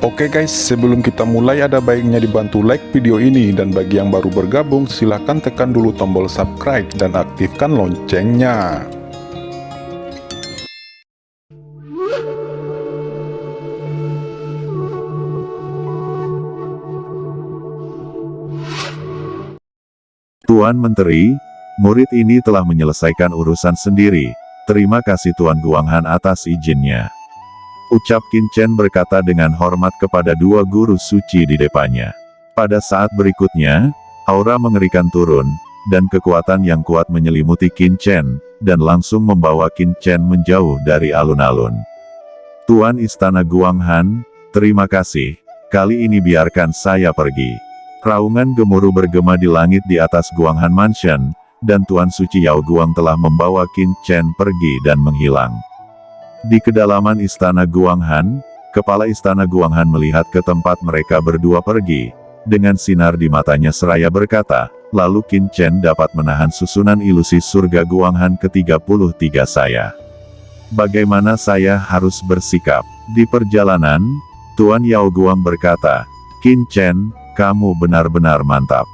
Oke guys, sebelum kita mulai ada baiknya dibantu like video ini, dan bagi yang baru bergabung silahkan tekan dulu tombol subscribe dan aktifkan loncengnya. Tuan Menteri, murid ini telah menyelesaikan urusan sendiri. Terima kasih Tuan Guanghan atas izinnya. Ucap Qin Chen berkata dengan hormat kepada dua guru suci di depannya. Pada saat berikutnya, aura mengerikan turun, dan kekuatan yang kuat menyelimuti Qin Chen, dan langsung membawa Qin Chen menjauh dari alun-alun. Tuan Istana Guanghan, terima kasih. Kali ini biarkan saya pergi. Raungan gemuruh bergema di langit di atas Guanghan Mansion, dan Tuan Suci Yao Guang telah membawa Qin Chen pergi dan menghilang. Di kedalaman Istana Guanghan, Kepala Istana Guanghan melihat ke tempat mereka berdua pergi. Dengan sinar di matanya seraya berkata, lalu Qin Chen dapat menahan susunan ilusi surga Guanghan ke-33 saya. Bagaimana saya harus bersikap? Di perjalanan, Tuan Yao Guang berkata, Qin Chen, kamu benar-benar mantap.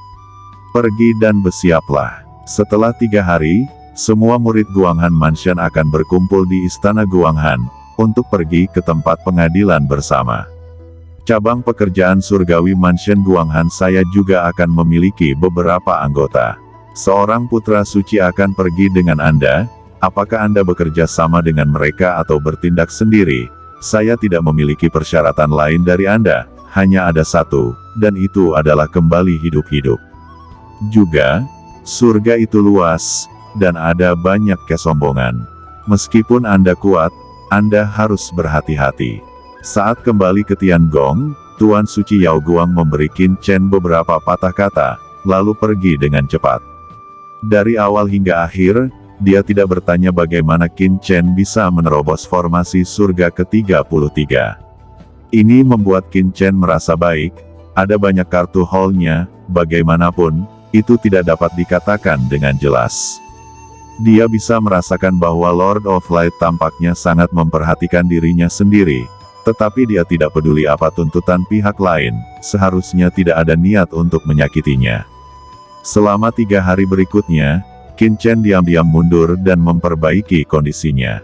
Pergi dan bersiaplah. Setelah 3 hari, semua murid Guanghan Mansion akan berkumpul di Istana Guanghan, untuk pergi ke tempat pengadilan bersama. Cabang pekerjaan surgawi Mansion Guanghan saya juga akan memiliki beberapa anggota. Seorang putra suci akan pergi dengan Anda. Apakah Anda bekerja sama dengan mereka atau bertindak sendiri? Saya tidak memiliki persyaratan lain dari Anda, hanya ada satu, dan itu adalah kembali hidup-hidup. Juga, surga itu luas, dan ada banyak kesombongan. Meskipun Anda kuat, Anda harus berhati-hati. Saat kembali ke Tiangong, Tuan Suci Yao Guang memberi Qin Chen beberapa patah kata, lalu pergi dengan cepat. Dari awal hingga akhir, dia tidak bertanya bagaimana Qin Chen bisa menerobos formasi surga ke-33. Ini membuat Qin Chen merasa baik, ada banyak kartu hall-nya, bagaimanapun, itu tidak dapat dikatakan dengan jelas. Dia bisa merasakan bahwa Lord of Light tampaknya sangat memperhatikan dirinya sendiri, tetapi dia tidak peduli apa tuntutan pihak lain, seharusnya tidak ada niat untuk menyakitinya. Selama 3 hari berikutnya, Qin Chen diam-diam mundur dan memperbaiki kondisinya.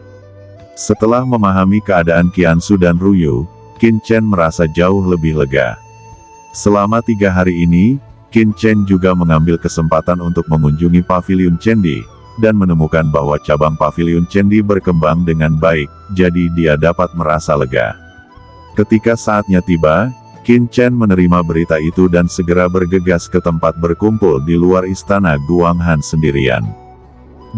Setelah memahami keadaan Qiansu dan Ruyu, Qin Chen merasa jauh lebih lega. Selama 3 hari ini, Qin Chen juga mengambil kesempatan untuk mengunjungi Paviliun Chendi, dan menemukan bahwa cabang Paviliun Chendi berkembang dengan baik, jadi dia dapat merasa lega. Ketika saatnya tiba, Qin Chen menerima berita itu dan segera bergegas ke tempat berkumpul di luar Istana Guanghan sendirian.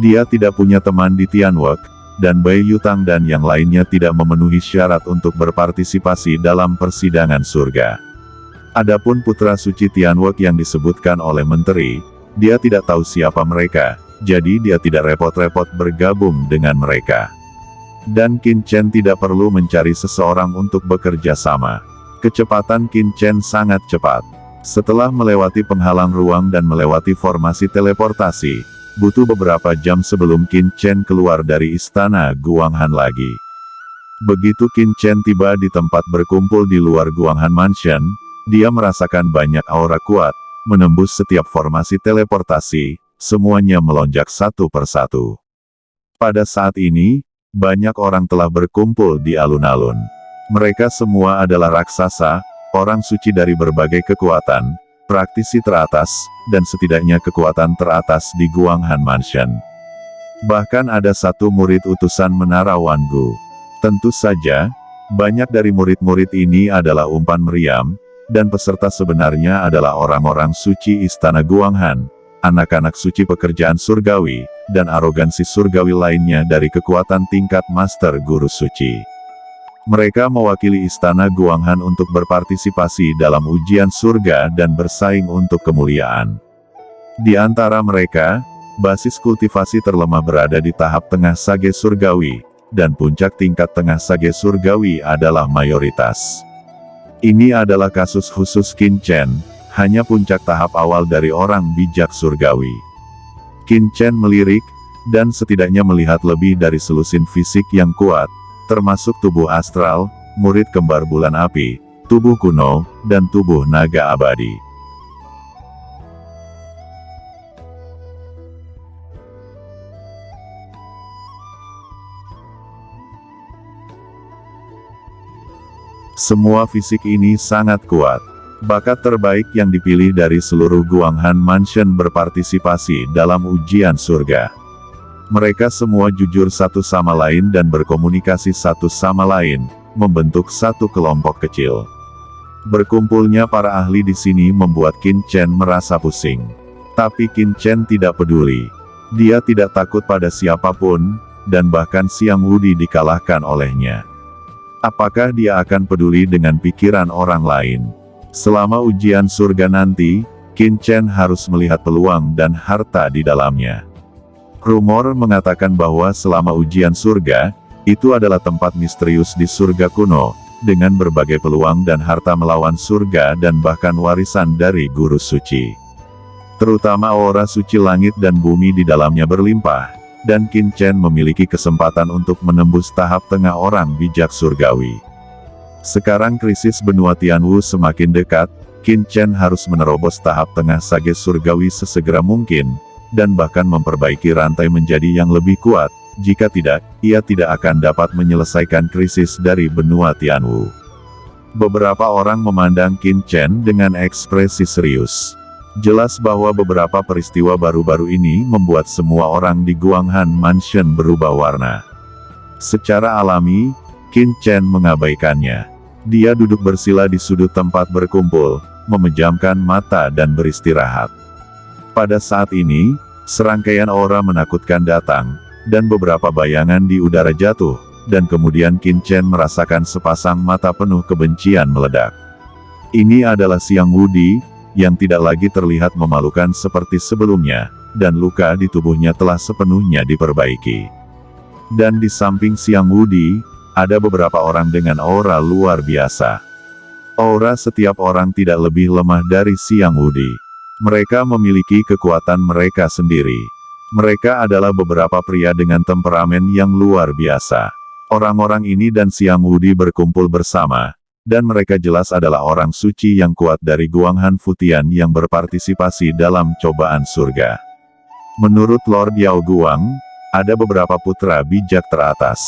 Dia tidak punya teman di Tianwek, dan Bai Yutang dan yang lainnya tidak memenuhi syarat untuk berpartisipasi dalam persidangan surga. Adapun putra suci Tianwek yang disebutkan oleh menteri, dia tidak tahu siapa mereka, jadi dia tidak repot-repot bergabung dengan mereka. Dan Qin Chen tidak perlu mencari seseorang untuk bekerja sama. Kecepatan Qin Chen sangat cepat. Setelah melewati penghalang ruang dan melewati formasi teleportasi, butuh beberapa jam sebelum Qin Chen keluar dari Istana Guanghan lagi. Begitu Qin Chen tiba di tempat berkumpul di luar Guanghan Mansion, dia merasakan banyak aura kuat, menembus setiap formasi teleportasi, semuanya melonjak satu persatu. Pada saat ini, banyak orang telah berkumpul di alun-alun. Mereka semua adalah raksasa, orang suci dari berbagai kekuatan, praktisi teratas, dan setidaknya kekuatan teratas di Guanghan Mansion. Bahkan ada satu murid utusan Menara Wangu. Tentu saja, banyak dari murid-murid ini adalah umpan meriam, dan peserta sebenarnya adalah orang-orang suci Istana Guanghan, anak-anak suci pekerjaan surgawi, dan arogansi surgawi lainnya dari kekuatan tingkat Master Guru Suci. Mereka mewakili Istana Guanghan untuk berpartisipasi dalam ujian surga dan bersaing untuk kemuliaan. Di antara mereka, basis kultivasi terlemah berada di tahap tengah sage surgawi, dan puncak tingkat tengah sage surgawi adalah mayoritas. Ini adalah kasus khusus Qin Chen, hanya puncak tahap awal dari orang bijak surgawi. Qin Chen melirik, dan setidaknya melihat lebih dari selusin fisik yang kuat, termasuk tubuh astral, murid kembar bulan api, tubuh kuno, dan tubuh naga abadi. Semua fisik ini sangat kuat. Bakat terbaik yang dipilih dari seluruh Guanghan Mansion berpartisipasi dalam ujian surga. Mereka semua jujur satu sama lain dan berkomunikasi satu sama lain, membentuk satu kelompok kecil. Berkumpulnya para ahli di sini membuat Qin Chen merasa pusing. Tapi Qin Chen tidak peduli. Dia tidak takut pada siapapun, dan bahkan Xiang Wudi dikalahkan olehnya. Apakah dia akan peduli dengan pikiran orang lain? Selama ujian surga nanti, Qin Chen harus melihat peluang dan harta di dalamnya. Rumor mengatakan bahwa selama ujian surga, itu adalah tempat misterius di surga kuno, dengan berbagai peluang dan harta melawan surga dan bahkan warisan dari guru suci. Terutama aura suci langit dan bumi di dalamnya berlimpah, dan Qin Chen memiliki kesempatan untuk menembus tahap tengah orang bijak surgawi. Sekarang krisis benua Tianwu semakin dekat, Qin Chen harus menerobos tahap tengah sage surgawi sesegera mungkin, dan bahkan memperbaiki rantai menjadi yang lebih kuat. Jika tidak, ia tidak akan dapat menyelesaikan krisis dari benua Tianwu. Beberapa orang memandang Qin Chen dengan ekspresi serius. Jelas bahwa beberapa peristiwa baru-baru ini membuat semua orang di Guanghan Mansion berubah warna. Secara alami, Qin Chen mengabaikannya. Dia duduk bersila di sudut tempat berkumpul, memejamkan mata dan beristirahat. Pada saat ini, serangkaian aura menakutkan datang, dan beberapa bayangan di udara jatuh, dan kemudian Qin Chen merasakan sepasang mata penuh kebencian meledak. Ini adalah Xiang Wudi, yang tidak lagi terlihat memalukan seperti sebelumnya, dan luka di tubuhnya telah sepenuhnya diperbaiki. Dan di samping Xiang Wudi, ada beberapa orang dengan aura luar biasa. Aura setiap orang tidak lebih lemah dari Xiang Wudi. Mereka memiliki kekuatan mereka sendiri. Mereka adalah beberapa pria dengan temperamen yang luar biasa. Orang-orang ini dan Xiang Wudi berkumpul bersama, dan mereka jelas adalah orang suci yang kuat dari Guanghan Futian yang berpartisipasi dalam cobaan surga. Menurut Lord Yao Guang, ada beberapa putra bijak teratas.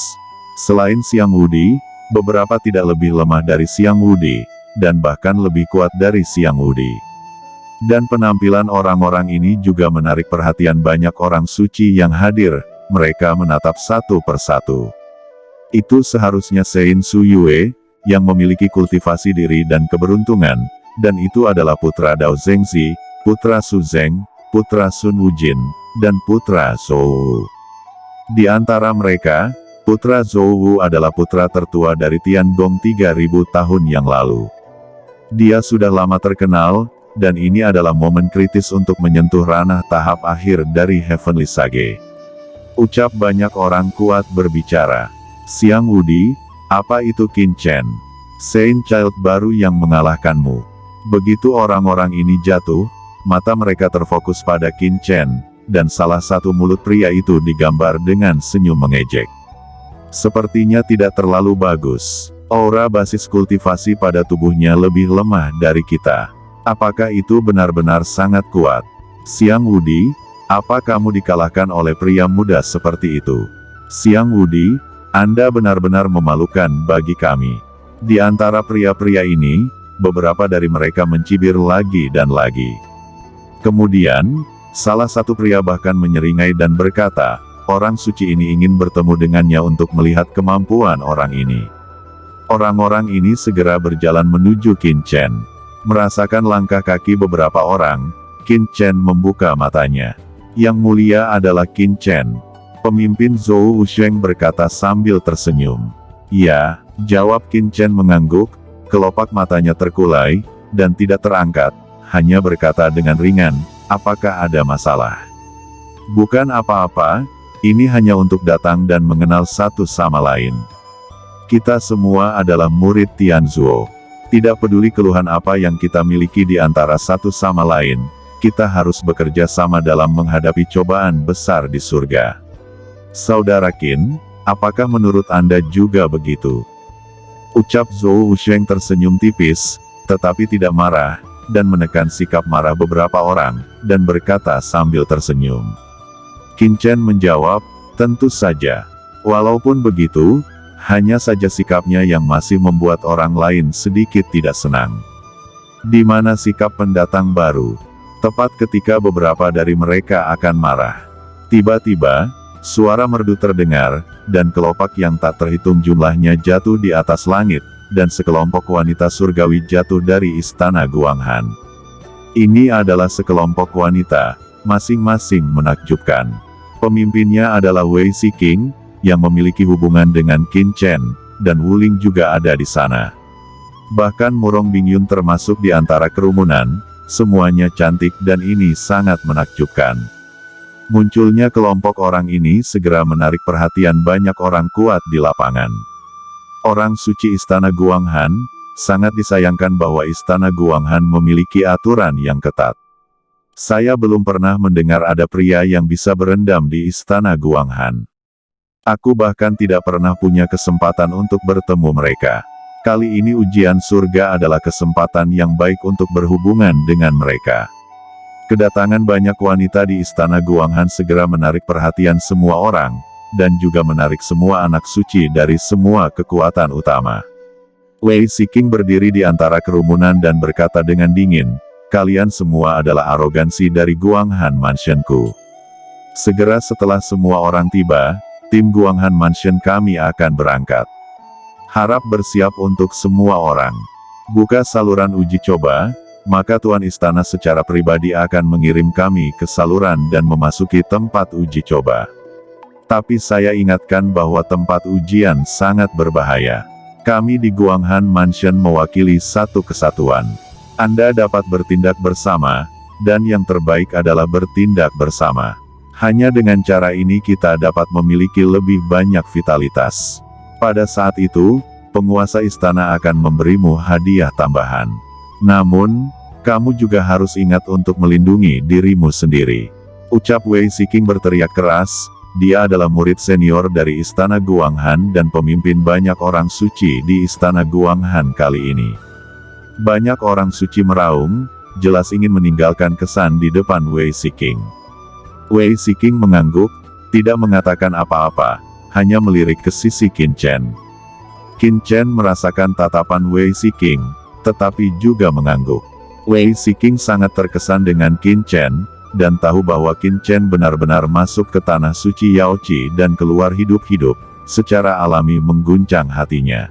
Selain Xiang Wudi, beberapa tidak lebih lemah dari Xiang Wudi, dan bahkan lebih kuat dari Xiang Wudi. Dan penampilan orang-orang ini juga menarik perhatian banyak orang suci yang hadir, mereka menatap satu persatu. Itu seharusnya Sein Su Yue, yang memiliki kultivasi diri dan keberuntungan, dan itu adalah putra Dao Zengzi, putra Su Zeng, putra Sun Wujin, dan putra Zhou. Di antara mereka, putra Zhou adalah putra tertua dari Tiangong 3000 tahun yang lalu. Dia sudah lama terkenal, dan ini adalah momen kritis untuk menyentuh ranah tahap akhir dari Heavenly Sage. Ucap banyak orang kuat berbicara. Xiang Wudi, apa itu Qin Chen? Saint Child baru yang mengalahkanmu. Begitu orang-orang ini jatuh, mata mereka terfokus pada Qin Chen, dan salah satu mulut pria itu digambar dengan senyum mengejek. Sepertinya tidak terlalu bagus. Aura basis kultivasi pada tubuhnya lebih lemah dari kita. Apakah itu benar-benar sangat kuat? Xiang Wudi, apa kamu dikalahkan oleh pria muda seperti itu? Xiang Wudi, Anda benar-benar memalukan bagi kami. Di antara pria-pria ini, beberapa dari mereka mencibir lagi dan lagi. Kemudian, salah satu pria bahkan menyeringai dan berkata, orang suci ini ingin bertemu dengannya untuk melihat kemampuan orang ini. Orang-orang ini segera berjalan menuju Qin Chen. Merasakan langkah kaki beberapa orang, Qin Chen membuka matanya. Yang mulia adalah Qin Chen. Pemimpin Zhou Wusheng berkata sambil tersenyum. Ya, jawab Qin Chen mengangguk, kelopak matanya terkulai, dan tidak terangkat, hanya berkata dengan ringan, apakah ada masalah? Bukan apa-apa, ini hanya untuk datang dan mengenal satu sama lain. Kita semua adalah murid Tianzuo. Tidak peduli keluhan apa yang kita miliki di antara satu sama lain, kita harus bekerja sama dalam menghadapi cobaan besar di surga. Saudara Qin, apakah menurut Anda juga begitu? Ucap Zhou Wusheng tersenyum tipis, tetapi tidak marah, dan menekan sikap marah beberapa orang, dan berkata sambil tersenyum. Qin Chen menjawab, tentu saja. Walaupun begitu, hanya saja sikapnya yang masih membuat orang lain sedikit tidak senang. Di mana sikap pendatang baru? Tepat ketika beberapa dari mereka akan marah. Tiba-tiba, suara merdu terdengar, dan kelopak yang tak terhitung jumlahnya jatuh di atas langit, dan sekelompok wanita surgawi jatuh dari istana Guanghan. Ini adalah sekelompok wanita, masing-masing menakjubkan. Pemimpinnya adalah Wei Siking, yang memiliki hubungan dengan Qin Chen, dan Wu Ling juga ada di sana. Bahkan Murong Bingyun termasuk di antara kerumunan, semuanya cantik dan ini sangat menakjubkan. Munculnya kelompok orang ini segera menarik perhatian banyak orang kuat di lapangan. Orang suci Istana Guanghan, sangat disayangkan bahwa Istana Guanghan memiliki aturan yang ketat. Saya belum pernah mendengar ada pria yang bisa berendam di Istana Guanghan. Aku bahkan tidak pernah punya kesempatan untuk bertemu mereka. Kali ini ujian surga adalah kesempatan yang baik untuk berhubungan dengan mereka. Kedatangan banyak wanita di Istana Guanghan segera menarik perhatian semua orang, dan juga menarik semua anak suci dari semua kekuatan utama. Wei Siking berdiri di antara kerumunan dan berkata dengan dingin, kalian semua adalah arogansi dari Guanghan Mansionku. Segera setelah semua orang tiba, tim Guanghan Mansion kami akan berangkat. Harap bersiap untuk semua orang. Buka saluran uji coba, maka Tuan Istana secara pribadi akan mengirim kami ke saluran dan memasuki tempat uji coba. Tapi saya ingatkan bahwa tempat ujian sangat berbahaya. Kami di Guanghan Mansion mewakili satu kesatuan. Anda dapat bertindak bersama, dan yang terbaik adalah bertindak bersama. Hanya dengan cara ini kita dapat memiliki lebih banyak vitalitas. Pada saat itu, penguasa istana akan memberimu hadiah tambahan. Namun, kamu juga harus ingat untuk melindungi dirimu sendiri. Ucap Wei Siking berteriak keras, dia adalah murid senior dari Istana Guanghan dan pemimpin banyak orang suci di Istana Guanghan kali ini. Banyak orang suci meraung, jelas ingin meninggalkan kesan di depan Wei Siking. Wei Siking mengangguk, tidak mengatakan apa-apa, hanya melirik ke sisi Qin Chen. Qin Chen merasakan tatapan Wei Siking, tetapi juga mengangguk. Wei Siking sangat terkesan dengan Qin Chen, dan tahu bahwa Qin Chen benar-benar masuk ke tanah suci Yaoqi dan keluar hidup-hidup, secara alami mengguncang hatinya.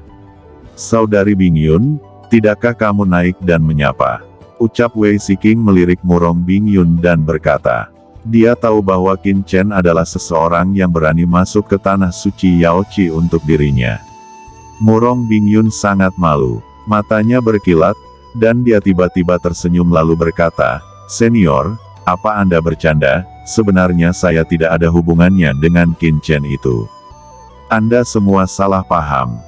Saudari Bingyun, tidakkah kamu naik dan menyapa? Ucap Wei Siking melirik Murong Bingyun dan berkata, dia tahu bahwa Qin Chen adalah seseorang yang berani masuk ke tanah suci Yaoqi untuk dirinya. Murong Bingyun sangat malu, matanya berkilat, dan dia tiba-tiba tersenyum lalu berkata, senior, apa Anda bercanda? Sebenarnya saya tidak ada hubungannya dengan Qin Chen itu. Anda semua salah paham.